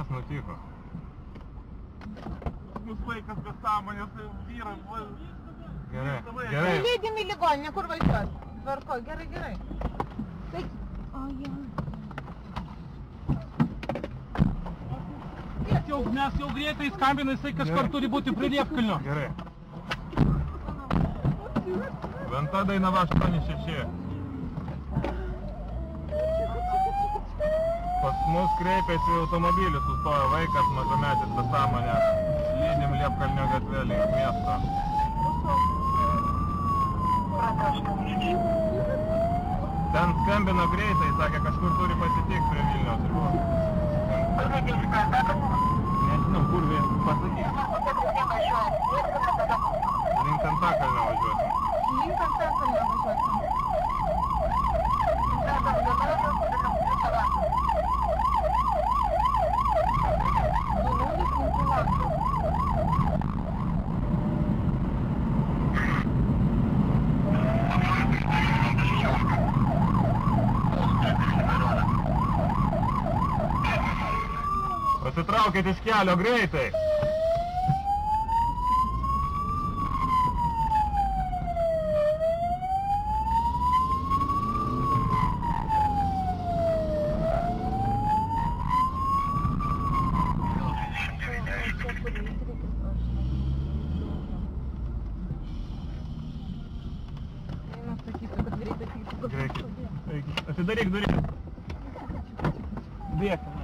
Kas nutiko? Jūs vaikas be sąmonės, vyras... Gerai, gerai. Lydim į ligoninę, kur važiuos? Tvarko, gerai, gerai. Tai... O, jau. Mes jau greitai skambina, jisai kažkur turi būti prie Liepkalnio. Gerai. Venta Dainava 86. Pas mus kreipėsi automobilis, sustojo vaikas, mažametis be sąmonės. Lydim Liepkalnio gatvė link miesto. Ten skambino greitai, sakė, kažkur turi pasitikti prie Vilniaus ribos. Nežinau, kur pasakyk. Link Antakalnio važiuosim. Link Antakalnio važiuosim. Pasitraukit iš kelio greitai! Atidaryk duris. Bėk.